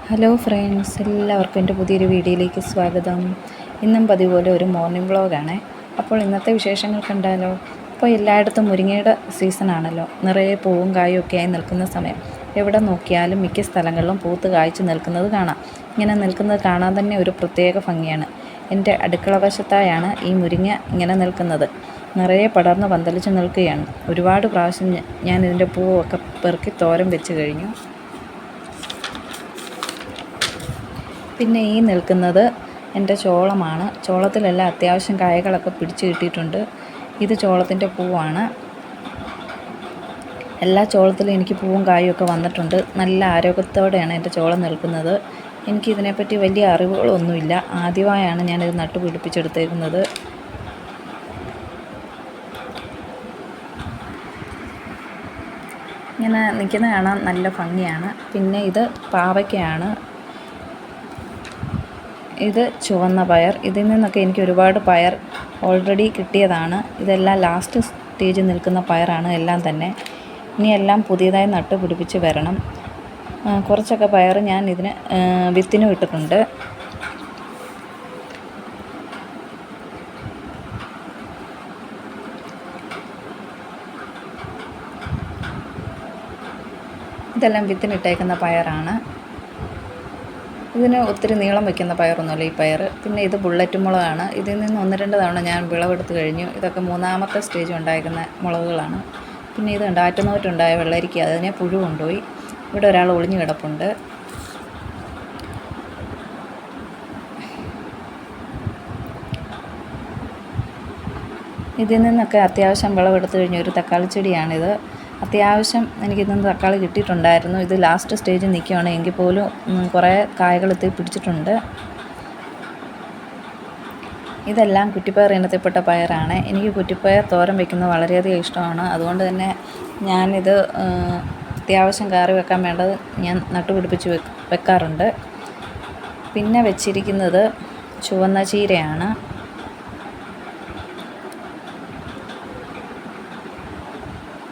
Hello friends, എല്ലാവർക്കും എൻ്റെ പുതിയൊരു വീഡിയോയിലേക്ക് സ്വാഗതം. ഇന്നും പതിപോലെ ഒരു മോർണിംഗ് വ്ളോഗാണ്. അപ്പോൾ ഇന്നത്തെ വിശേഷങ്ങൾ കണ്ടാലോ. ഇപ്പോൾ എല്ലായിടത്തും മുരിങ്ങയുടെ സീസണാണല്ലോ. നിറയെ പൂവും കായും ഒക്കെ ആയി നിൽക്കുന്ന സമയം. എവിടെ നോക്കിയാലും മിക്ക സ്ഥലങ്ങളിലും പൂത്ത് കായ്ച്ച് നിൽക്കുന്നത് കാണാം. ഇങ്ങനെ നിൽക്കുന്നത് കാണാൻ തന്നെ ഒരു പ്രത്യേക ഭംഗിയാണ്. എൻ്റെ അടുക്കള വശത്തായാണ് ഈ മുരിങ്ങ ഇങ്ങനെ നിൽക്കുന്നത്. നിറയെ പടർന്ന് പന്തലിച്ച് നിൽക്കുകയാണ്. ഒരുപാട് പ്രാവശ്യം ഞാൻ ഇതിൻ്റെ പൂവൊക്കെ പെറുക്കി തോരൻ വെച്ച് കഴിഞ്ഞു. പിന്നെ ഈ നിൽക്കുന്നത് എൻ്റെ ചോളമാണ്. ചോളത്തിലെല്ലാം അത്യാവശ്യം കായകളൊക്കെ പിടിച്ച് കിട്ടിയിട്ടുണ്ട്. ഇത് ചോളത്തിൻ്റെ പൂവാണ്. എല്ലാ ചോളത്തിലും എനിക്ക് പൂവും കായും ഒക്കെ വന്നിട്ടുണ്ട്. നല്ല ആരോഗ്യത്തോടെയാണ് എൻ്റെ ചോളം നിൽക്കുന്നത്. എനിക്കിതിനെപ്പറ്റി വലിയ അറിവുകളൊന്നുമില്ല. ആദ്യമായാണ് ഞാനിത് നട്ടുപിടിപ്പിച്ചെടുത്തേക്കുന്നത്. ഇങ്ങനെ നിൽക്കുന്ന കാണാൻ നല്ല ഭംഗിയാണ്. പിന്നെ ഇത് പാവയ്ക്കയാണ്. ഇത് ചുവന്ന പയർ. ഇതിൽ നിന്നൊക്കെ എനിക്ക് ഒരുപാട് പയർ ഓൾറെഡി കിട്ടിയതാണ്. ഇതെല്ലാം ലാസ്റ്റ് സ്റ്റേജിൽ നിൽക്കുന്ന പയറാണ് എല്ലാം തന്നെ. ഇനി എല്ലാം പുതിയതായി നട്ട് പിടിപ്പിച്ച് വരണം. കുറച്ചൊക്കെ പയർ ഞാൻ ഇതിന് വിത്തിനും ഇട്ടിട്ടുണ്ട്. ഇതെല്ലാം വിത്തിനിട്ടേക്കുന്ന പയറാണ്. ഇതിന് ഒത്തിരി നീളം വയ്ക്കുന്ന പയറൊന്നുമല്ല ഈ പയർ. പിന്നെ ഇത് ബുള്ളറ്റ് മുളകാണ്. ഇതിൽ നിന്ന് 1-2 തവണ ഞാൻ വിളവെടുത്ത് കഴിഞ്ഞു. ഇതൊക്കെ 3-ാമത്തെ സ്റ്റേജ് ഉണ്ടായിരിക്കുന്ന മുളകുകളാണ്. പിന്നെ ഇത് കണ്ട് ആറ്റുനോറ്റുണ്ടായ വെള്ളരിക്ക, അതിനെ പുഴു കൊണ്ടുപോയി. ഇവിടെ ഒരാൾ ഒളിഞ്ഞു കിടപ്പുണ്ട്. ഇതിൽ നിന്നൊക്കെ അത്യാവശ്യം വിളവെടുത്ത് കഴിഞ്ഞ ഒരു തക്കാളി ചെടിയാണിത്. അത്യാവശ്യം എനിക്കിന്ന് തക്കാളി കിട്ടിയിട്ടുണ്ടായിരുന്നു. ഇത് ലാസ്റ്റ് സ്റ്റേജിൽ നിൽക്കുകയാണ്. എങ്കിൽ പോലും കുറേ കായകൾ എത്തി പിടിച്ചിട്ടുണ്ട്. ഇതെല്ലാം കുറ്റിപ്പയർ ഇനത്തിൽപ്പെട്ട പയറാണ്. എനിക്ക് കുറ്റിപ്പയർ തോരൻ വയ്ക്കുന്നത് വളരെയധികം ഇഷ്ടമാണ്. അതുകൊണ്ട് തന്നെ ഞാനിത് അത്യാവശ്യം കറി വെക്കാൻ വേണ്ടത് ഞാൻ നട്ടുപിടിപ്പിച്ച് വെക്കാറുണ്ട്. പിന്നെ വെച്ചിരിക്കുന്നത് ചുവന്ന ചീരയാണ്.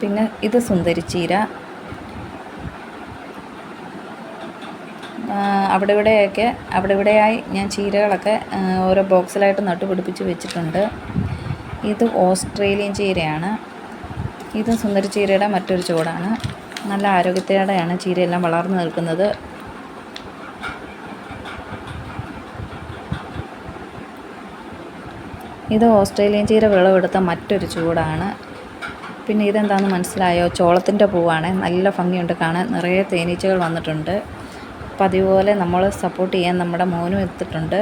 പിന്നെ ഇത് സുന്ദരിച്ചീര. അവിടെ ഇവിടെയായി ഞാൻ ചീരകളൊക്കെ ഓരോ ബോക്സിലായിട്ട് നട്ടുപിടിപ്പിച്ച് വെച്ചിട്ടുണ്ട്. ഇത് ഓസ്ട്രേലിയൻ ചീരയാണ്. ഇത് സുന്ദരിച്ചീരയുടെ മറ്റൊരു ചുവടാണ്. നല്ല ആരോഗ്യത്തോടെയാണ് ചീരയെല്ലാം വളർന്നു നിൽക്കുന്നത്. ഇത് ഓസ്ട്രേലിയൻ ചീര വിളവെടുത്ത മറ്റൊരു ചുവടാണ്. പിന്നെ ഇതെന്താണെന്ന് മനസ്സിലായോ? ചോളത്തിൻ്റെ പൂവാണ്. നല്ല ഭംഗിയുണ്ട് കാണാൻ. നിറയെ തേനീച്ചകൾ വന്നിട്ടുണ്ട്. അപ്പോൾ അതുപോലെ നമ്മൾ സപ്പോർട്ട് ചെയ്യാൻ നമ്മുടെ മോനും എത്തിയിട്ടുണ്ട്.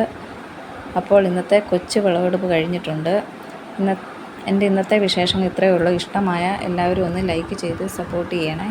അപ്പോൾ ഇന്നത്തെ കൊച്ചു വിളവെടുപ്പ് കഴിഞ്ഞിട്ടുണ്ട്. എൻ്റെ ഇന്നത്തെ വിശേഷങ്ങൾ ഇത്രയേ ഉള്ളൂ. ഇഷ്ടമായ എല്ലാവരും ഒന്ന് ലൈക്ക് ചെയ്ത് സപ്പോർട്ട് ചെയ്യണേ.